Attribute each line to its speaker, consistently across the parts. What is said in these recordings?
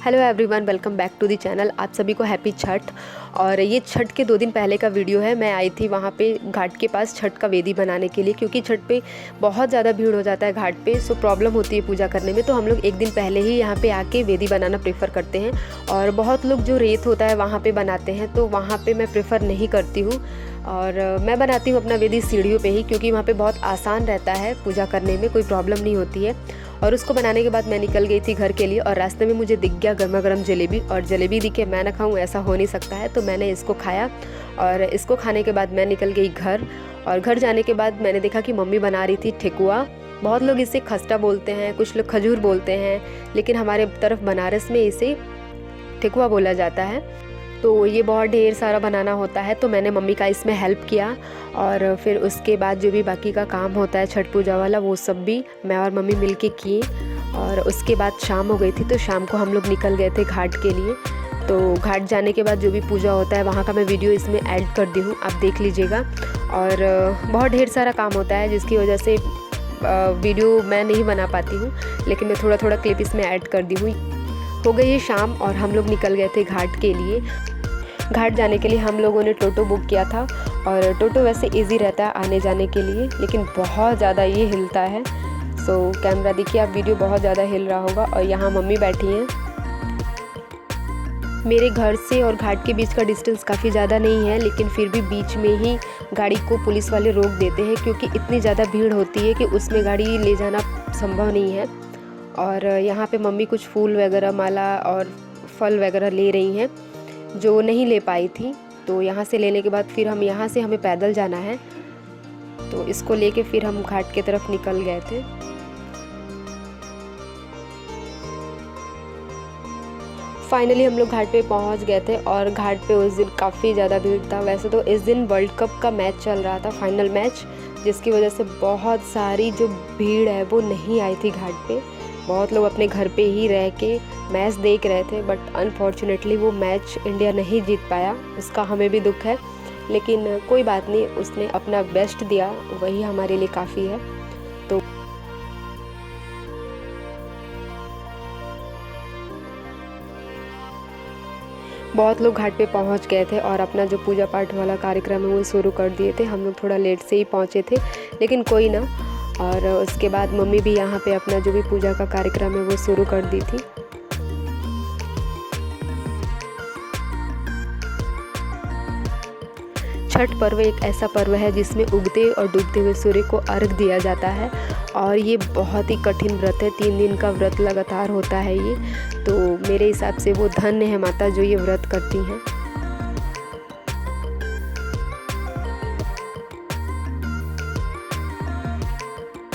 Speaker 1: Hello everyone, welcome back to the channel. आप सभी को हैप्पी छठ। और ये छठ के 2 दिन पहले का वीडियो है। मैं आई थी वहाँ पे घाट के पास छठ का वेदी बनाने के लिए, क्योंकि छठ पे बहुत ज़्यादा भीड़ हो जाता है घाट पे, सो प्रॉब्लम होती है पूजा करने में। तो हम लोग एक दिन पहले ही यहाँ पे आके वेदी बनाना प्रेफर करते हैं। और बहुत लोग जो रेत होता है वहाँ पे बनाते हैं, तो वहाँ पे मैं प्रेफर नहीं करती हूँ। और मैं बनाती हूँ अपना वेदी सीढ़ियों पे ही, क्योंकि वहाँ पे बहुत आसान रहता है पूजा करने में, कोई प्रॉब्लम नहीं होती है। और उसको बनाने के बाद मैं निकल गई थी घर के लिए, और रास्ते में मुझे दिख गया गर्मा गर्म जलेबी। और जलेबी दिखे मैं ना खाऊं, ऐसा हो नहीं सकता है, तो मैंने इसको खाया। और इसको खाने के बाद मैं निकल गई घर। और घर जाने के बाद मैंने देखा कि मम्मी बना रही थी ठेकुआ। बहुत लोग इसे खस्ता बोलते हैं, कुछ लोग खजूर बोलते हैं, लेकिन हमारे तरफ बनारस में इसे ठेकुआ बोला जाता है। तो ये बहुत ढेर सारा बनाना होता है, तो मैंने मम्मी का इसमें हेल्प किया। और फिर उसके बाद जो भी बाकी का काम होता है छठ पूजा वाला, वो सब भी मैं और मम्मी मिलके किए। और उसके बाद शाम हो गई थी, तो शाम को हम लोग निकल गए थे घाट के लिए। तो घाट जाने के बाद जो भी पूजा होता है वहाँ का मैं वीडियो इसमें ऐड कर दी हूँ, आप देख लीजिएगा। और बहुत ढेर सारा काम होता है, जिसकी वजह से वीडियो मैं नहीं बना पाती हूँ, लेकिन मैं थोड़ा थोड़ा क्लिप इसमें ऐड कर दी हूँ। हो गई है शाम और हम लोग निकल गए थे घाट के लिए। घाट जाने के लिए हम लोगों ने टोटो बुक किया था। और टोटो वैसे इजी रहता है आने जाने के लिए, लेकिन बहुत ज़्यादा ये हिलता है। सो कैमरा देखिए आप, वीडियो बहुत ज़्यादा हिल रहा होगा। और यहाँ मम्मी बैठी हैं। मेरे घर से और घाट के बीच का डिस्टेंस काफ़ी ज़्यादा नहीं है, लेकिन फिर भी बीच में ही गाड़ी को पुलिस वाले रोक देते हैं, क्योंकि इतनी ज़्यादा भीड़ होती है कि उसमें गाड़ी ले जाना संभव नहीं है। और यहाँ पे मम्मी कुछ फूल वगैरह, माला और फल वगैरह ले रही हैं, जो नहीं ले पाई थी। तो यहाँ से लेने के बाद फिर हम यहाँ से हमें पैदल जाना है, तो इसको लेके फिर हम घाट की तरफ निकल गए थे। फाइनली हम लोग घाट पे पहुँच गए थे। और घाट पे उस दिन काफ़ी ज़्यादा भीड़ था। वैसे तो इस दिन वर्ल्ड कप का मैच चल रहा था, फाइनल मैच, जिसकी वजह से बहुत सारी जो भीड़ है वो नहीं आई थी घाट पे। बहुत लोग अपने घर पे ही रह के मैच देख रहे थे, बट अनफॉर्चुनेटली वो मैच इंडिया नहीं जीत पाया। उसका हमें भी दुख है, लेकिन कोई बात नहीं, उसने अपना बेस्ट दिया, वही हमारे लिए काफ़ी है। तो बहुत लोग घाट पे पहुंच गए थे और अपना जो पूजा पाठ वाला कार्यक्रम है वो शुरू कर दिए थे। हम लोग थोड़ा लेट से ही पहुंचे थे, लेकिन कोई ना। और उसके बाद मम्मी भी यहाँ पे अपना जो भी पूजा का कार्यक्रम है वो शुरू कर दी थी। छठ पर्व एक ऐसा पर्व है जिसमें उगते और डूबते हुए सूर्य को अर्घ दिया जाता है। और ये बहुत ही कठिन व्रत है, 3 दिन का व्रत लगातार होता है ये। तो मेरे हिसाब से वो धन्य है माता जो ये व्रत करती हैं।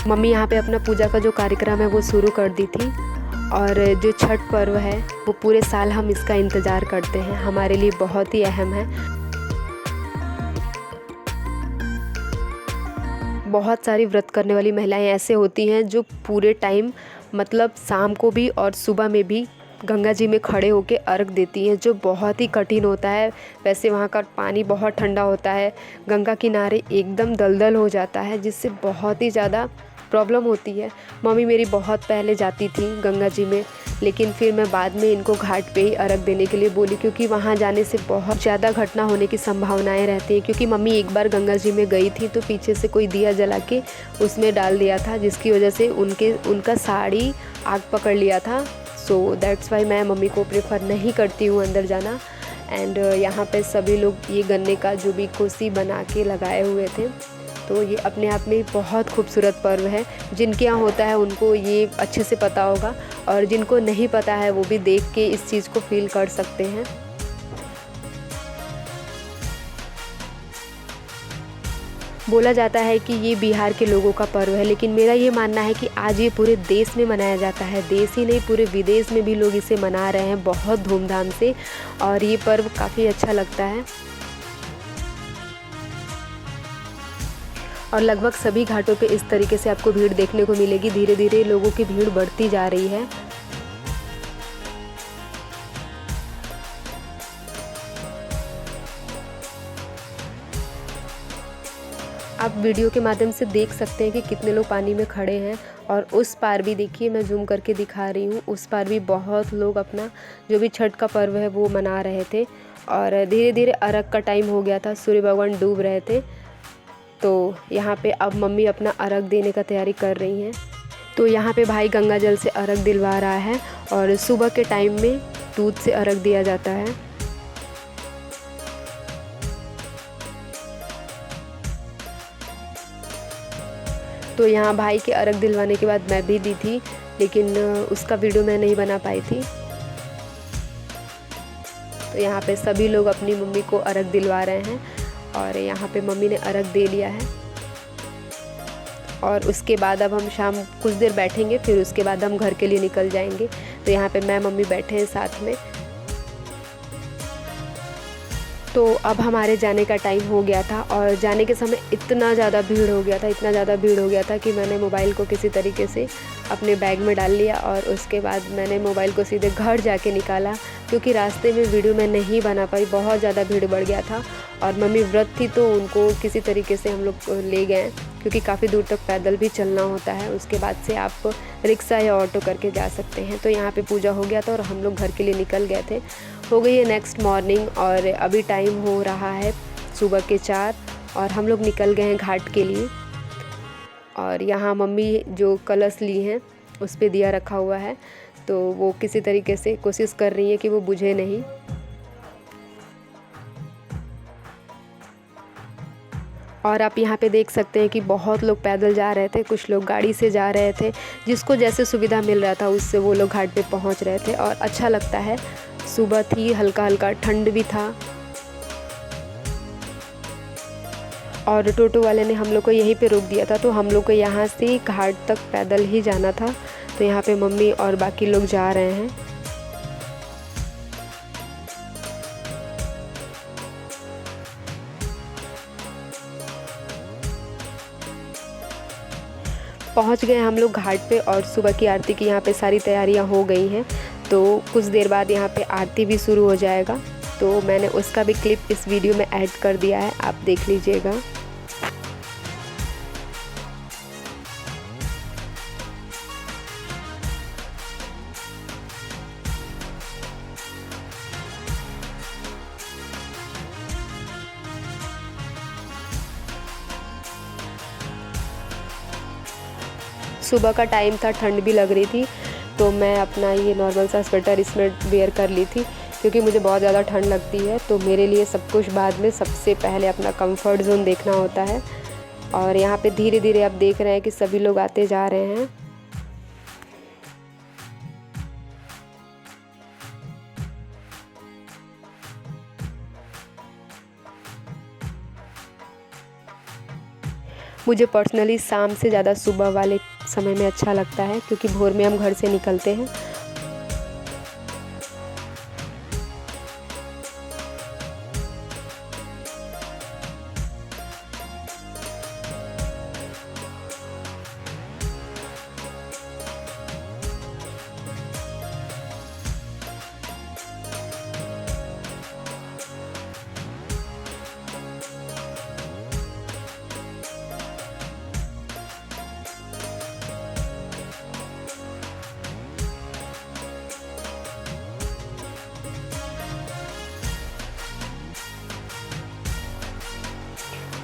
Speaker 1: मम्मी यहाँ पे अपना पूजा का जो कार्यक्रम है वो शुरू कर दी थी। और जो छठ पर्व है वो पूरे साल हम इसका इंतज़ार करते हैं, हमारे लिए बहुत ही अहम है। बहुत सारी व्रत करने वाली महिलाएं ऐसे होती हैं जो पूरे टाइम, मतलब शाम को भी और सुबह में भी गंगा जी में खड़े होकर अर्घ देती हैं, जो बहुत ही कठिन होता है। वैसे वहाँ का पानी बहुत ठंडा होता है, गंगा किनारे एकदम दलदल हो जाता है, जिससे बहुत ही ज़्यादा प्रॉब्लम होती है। मम्मी मेरी बहुत पहले जाती थी गंगा जी में, लेकिन फिर मैं बाद में इनको घाट पे ही अर्घ देने के लिए बोली, क्योंकि वहाँ जाने से बहुत ज़्यादा घटना होने की संभावनाएं रहती हैं। क्योंकि मम्मी एक बार गंगा जी में गई थी, तो पीछे से कोई दिया जला के उसमें डाल दिया था, जिसकी वजह से उनका साड़ी आग पकड़ लिया था। सो दैट्स वाई मैं मम्मी को प्रेफर नहीं करती हूँ अंदर जाना। एंड यहाँ पे सभी लोग ये गन्ने का जो भी कोसी बना के लगाए हुए थे। तो ये अपने आप में बहुत खूबसूरत पर्व है। जिनके यहाँ होता है उनको ये अच्छे से पता होगा, और जिनको नहीं पता है वो भी देख के इस चीज़ को फील कर सकते हैं। बोला जाता है कि ये बिहार के लोगों का पर्व है, लेकिन मेरा ये मानना है कि आज ये पूरे देश में मनाया जाता है। देश ही नहीं, पूरे विदेश में भी लोग इसे मना रहे हैं बहुत धूमधाम से। और ये पर्व काफ़ी अच्छा लगता है। और लगभग सभी घाटों पे इस तरीके से आपको भीड़ देखने को मिलेगी। धीरे धीरे लोगों की भीड़ बढ़ती जा रही है। आप वीडियो के माध्यम से देख सकते हैं कि कितने लोग पानी में खड़े हैं। और उस पार भी देखिए, मैं जूम करके दिखा रही हूँ, उस पार भी बहुत लोग अपना जो भी छठ का पर्व है वो मना रहे थे। और धीरे धीरे अर्घ का टाइम हो गया था, सूर्य भगवान डूब रहे थे। तो यहाँ पे अब मम्मी अपना अर्घ देने का तैयारी कर रही हैं। तो यहाँ पे भाई गंगा जल से अर्घ दिलवा रहा है और सुबह के टाइम में दूध से अर्घ दिया जाता है। तो यहाँ भाई के अर्घ दिलवाने के बाद मैं भी दी थी, लेकिन उसका वीडियो मैं नहीं बना पाई थी। तो यहाँ पे सभी लोग अपनी मम्मी को अर्घ दिलवा रहे हैं और यहाँ पे मम्मी ने अर्घ दे लिया है। और उसके बाद अब हम शाम कुछ देर बैठेंगे, फिर उसके बाद हम घर के लिए निकल जाएंगे। तो यहाँ पे मैं मम्मी बैठे हैं साथ में। तो अब हमारे जाने का टाइम हो गया था और जाने के समय इतना ज़्यादा भीड़ हो गया था कि मैंने मोबाइल को किसी तरीके से अपने बैग में डाल लिया और उसके बाद मैंने मोबाइल को सीधे घर जाके निकाला, क्योंकि रास्ते में वीडियो मैं नहीं बना पाई, बहुत ज़्यादा भीड़ बढ़ गया था। और मम्मी व्रत थी तो उनको किसी तरीके से हम लोग ले गए, क्योंकि काफ़ी दूर तक पैदल भी चलना होता है। उसके बाद से आप रिक्शा या ऑटो करके जा सकते हैं। तो यहाँ पे पूजा हो गया था और हम लोग घर के लिए निकल गए थे। हो गई है नेक्स्ट मॉर्निंग और अभी टाइम हो रहा है सुबह के 4 और हम लोग निकल गए हैं घाट के लिए। और यहाँ मम्मी जो कलश ली हैं उस पे दिया रखा हुआ है, तो वो किसी तरीके से कोशिश कर रही है कि वो बुझे नहीं। और आप यहाँ पे देख सकते हैं कि बहुत लोग पैदल जा रहे थे, कुछ लोग गाड़ी से जा रहे थे, जिसको जैसे सुविधा मिल रहा था उससे वो लोग घाट पे पहुँच रहे थे। और अच्छा लगता है, सुबह थी, हल्का हल्का ठंड भी था। और टोटो वाले ने हम लोग को यहीं पे रोक दिया था, तो हम लोग को यहाँ से घाट तक पैदल ही जाना था। तो यहाँ पे मम्मी और बाकी लोग जा रहे हैं। पहुँच गए हम लोग घाट पे और सुबह की आरती की यहाँ पे सारी तैयारियाँ हो गई हैं। तो कुछ देर बाद यहाँ पे आरती भी शुरू हो जाएगा, तो मैंने उसका भी क्लिप इस वीडियो में ऐड कर दिया है, आप देख लीजिएगा। सुबह का टाइम था, ठंड भी लग रही थी, तो मैं अपना ये नॉर्मल सा स्वेटर इसमें वेयर कर ली थी, क्योंकि मुझे बहुत ज़्यादा ठंड लगती है। तो मेरे लिए सब कुछ बाद में, सबसे पहले अपना कंफर्ट जोन देखना होता है। और यहाँ पे धीरे धीरे आप देख रहे हैं कि सभी लोग आते जा रहे हैं। मुझे पर्सनली शाम से ज़्यादा सुबह वाले समय में अच्छा लगता है, क्योंकि भोर में हम घर से निकलते हैं।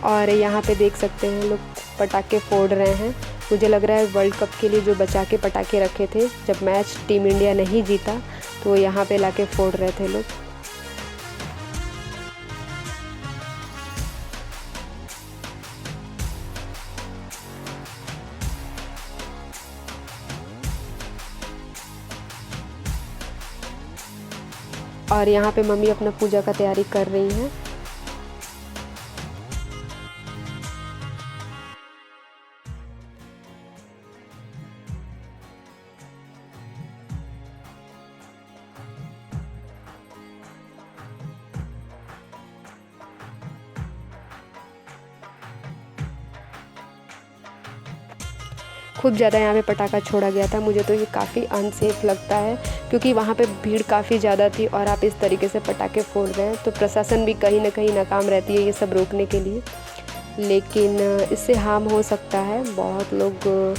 Speaker 1: और यहाँ पे देख सकते हैं लोग पटाखे फोड़ रहे हैं। मुझे लग रहा है वर्ल्ड कप के लिए जो बचा के पटाखे रखे थे, जब मैच टीम इंडिया नहीं जीता, तो यहाँ पे लाके फोड़ रहे थे लोग। और यहाँ पे मम्मी अपना पूजा का तैयारी कर रही हैं। खूब ज़्यादा यहाँ पे पटाखा छोड़ा गया था। मुझे तो ये काफ़ी अनसेफ लगता है, क्योंकि वहाँ पे भीड़ काफ़ी ज़्यादा थी और आप इस तरीके से पटाखे फोड़ रहे हैं, तो प्रशासन भी कहीं ना कहीं नाकाम रहती है ये सब रोकने के लिए। लेकिन इससे हार्म हो सकता है, बहुत लोग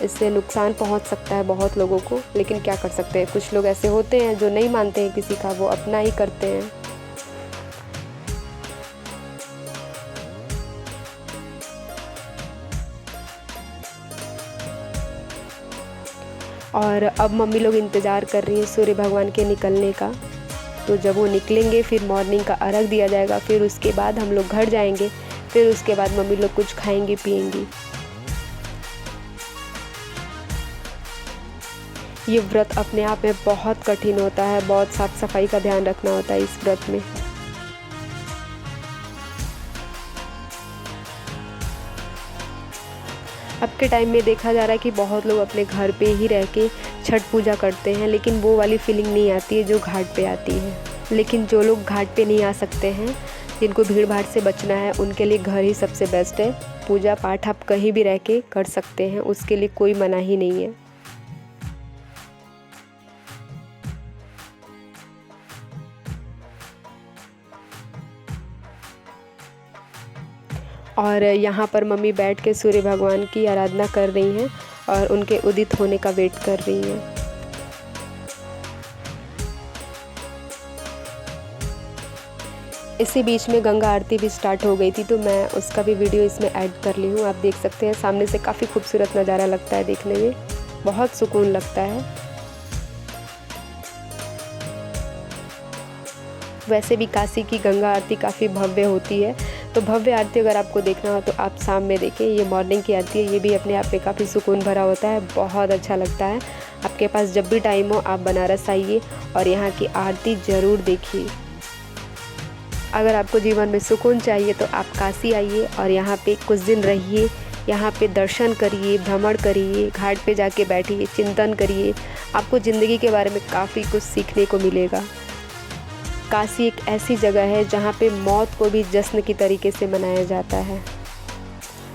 Speaker 1: इससे नुकसान पहुंच सकता है बहुत लोगों को, लेकिन क्या कर सकते हैं। कुछ लोग ऐसे होते हैं जो नहीं मानते हैं किसी का, वो अपना ही करते हैं। और अब मम्मी लोग इंतज़ार कर रही हैं सूर्य भगवान के निकलने का। तो जब वो निकलेंगे फिर मॉर्निंग का अर्घ दिया जाएगा, फिर उसके बाद हम लोग घर जाएंगे, फिर उसके बाद मम्मी लोग कुछ खाएंगी पिएंगी। ये व्रत अपने आप में बहुत कठिन होता है, बहुत साफ सफाई का ध्यान रखना होता है इस व्रत में। अब के टाइम में देखा जा रहा है कि बहुत लोग अपने घर पे ही रह के छठ पूजा करते हैं, लेकिन वो वाली फीलिंग नहीं आती है जो घाट पे आती है। लेकिन जो लोग घाट पे नहीं आ सकते हैं, जिनको भीड़ भाड़ से बचना है, उनके लिए घर ही सबसे बेस्ट है। पूजा पाठ आप कहीं भी रह के कर सकते हैं, उसके लिए कोई मना ही नहीं है। और यहाँ पर मम्मी बैठ के सूर्य भगवान की आराधना कर रही हैं और उनके उदित होने का वेट कर रही हैं। इसी बीच में गंगा आरती भी स्टार्ट हो गई थी, तो मैं उसका भी वीडियो इसमें ऐड कर ली हूँ। आप देख सकते हैं, सामने से काफ़ी खूबसूरत नज़ारा लगता है देखने में, बहुत सुकून लगता है। वैसे भी काशी की गंगा आरती काफ़ी भव्य होती है, तो भव्य आरती अगर आपको देखना हो तो आप शाम में देखें। ये मॉर्निंग की आरती है, ये भी अपने आप में काफ़ी सुकून भरा होता है, बहुत अच्छा लगता है। आपके पास जब भी टाइम हो आप बनारस आइए और यहाँ की आरती ज़रूर देखिए। अगर आपको जीवन में सुकून चाहिए तो आप काशी आइए और यहाँ पे कुछ दिन रहिए, यहाँ पे दर्शन करिए, भ्रमण करिए, घाट पे जाके बैठिए, चिंतन करिए। आपको ज़िंदगी के बारे में काफ़ी कुछ सीखने को मिलेगा। काशी एक ऐसी जगह है जहाँ पे मौत को भी जश्न की तरीके से मनाया जाता है।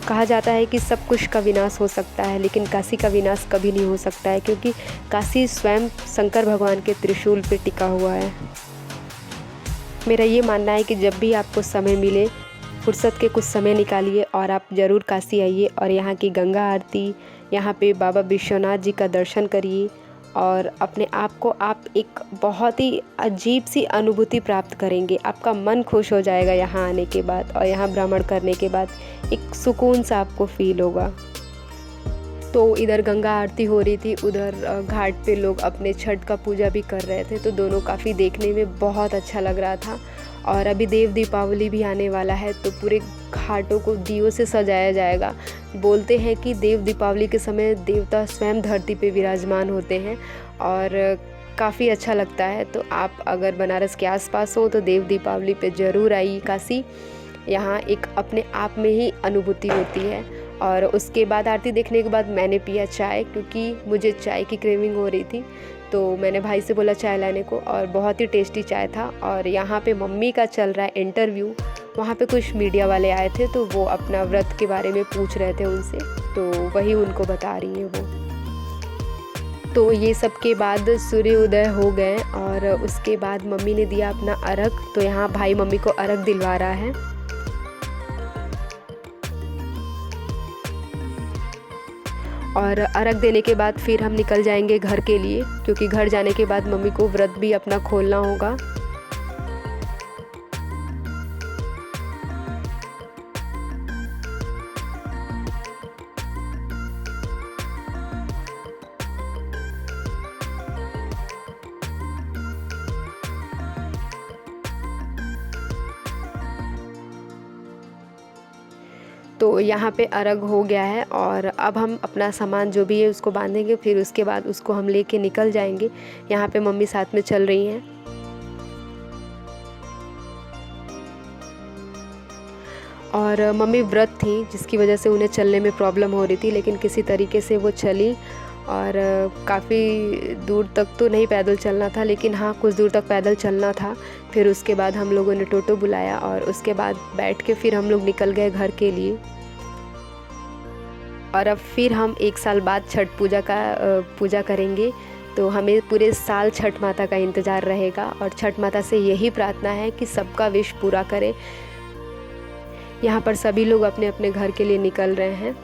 Speaker 1: कहा जाता है कि सब कुछ का विनाश हो सकता है, लेकिन काशी का विनाश कभी नहीं हो सकता है, क्योंकि काशी स्वयं शंकर भगवान के त्रिशूल पे टिका हुआ है। मेरा ये मानना है कि जब भी आपको समय मिले, फुर्सत के कुछ समय निकालिए और आप ज़रूर काशी आइए और यहाँ की गंगा आरती, यहाँ पे बाबा विश्वनाथ जी का दर्शन करिए और अपने आप को आप एक बहुत ही अजीब सी अनुभूति प्राप्त करेंगे। आपका मन खुश हो जाएगा यहाँ आने के बाद, और यहाँ भ्रमण करने के बाद एक सुकून सा आपको फील होगा। तो इधर गंगा आरती हो रही थी, उधर घाट पे लोग अपने छठ का पूजा भी कर रहे थे, तो दोनों काफ़ी देखने में बहुत अच्छा लग रहा था। और अभी देव दीपावली भी आने वाला है, तो पूरे घाटों को दियों से सजाया जाएगा। बोलते हैं कि देव दीपावली के समय देवता स्वयं धरती पे विराजमान होते हैं और काफ़ी अच्छा लगता है। तो आप अगर बनारस के आसपास हो तो देव दीपावली पे ज़रूर आइए काशी। यहाँ एक अपने आप में ही अनुभूति होती है। और उसके बाद आरती देखने के बाद मैंने पिया चाय, क्योंकि मुझे चाय की क्रेविंग हो रही थी, तो मैंने भाई से बोला चाय लाने को, और बहुत ही टेस्टी चाय था। और यहाँ पे मम्मी का चल रहा है इंटरव्यू, वहाँ पे कुछ मीडिया वाले आए थे, तो वो अपना व्रत के बारे में पूछ रहे थे उनसे, तो वही उनको बता रही हैं वो। तो ये सब के बाद सूर्योदय हो गए और उसके बाद मम्मी ने दिया अपना अर्घ। तो यहाँ भाई मम्मी को अर्घ दिलवा रहा है। और अर्घ देने के बाद फिर हम निकल जाएंगे घर के लिए, क्योंकि घर जाने के बाद मम्मी को व्रत भी अपना खोलना होगा। तो यहाँ पे अर्घ हो गया है और अब हम अपना सामान जो भी है उसको बांधेंगे, फिर उसके बाद उसको हम लेके निकल जाएंगे। यहाँ पे मम्मी साथ में चल रही हैं। और मम्मी व्रत थी, जिसकी वजह से उन्हें चलने में प्रॉब्लम हो रही थी, लेकिन किसी तरीके से वो चली। और काफ़ी दूर तक तो नहीं पैदल चलना था, लेकिन हाँ कुछ दूर तक पैदल चलना था। फिर उसके बाद हम लोगों ने टोटो बुलाया और उसके बाद बैठ के फिर हम लोग निकल गए घर के लिए। और अब फिर हम 1 साल बाद छठ पूजा करेंगे, तो हमें पूरे साल छठ माता का इंतज़ार रहेगा। और छठ माता से यही प्रार्थना है कि सबका विश पूरा करे, यहाँ पर सभी लोग अपने अपने घर के लिए निकल रहे हैं।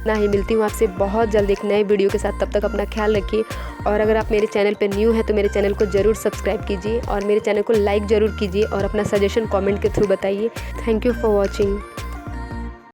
Speaker 1: ना ही मिलती हूँ आपसे बहुत जल्द एक नए वीडियो के साथ। तब तक अपना ख्याल रखिए, और अगर आप मेरे चैनल पर न्यू हैं तो मेरे चैनल को ज़रूर सब्सक्राइब कीजिए और मेरे चैनल को लाइक ज़रूर कीजिए और अपना सजेशन कमेंट के थ्रू बताइए। Thank you for watching.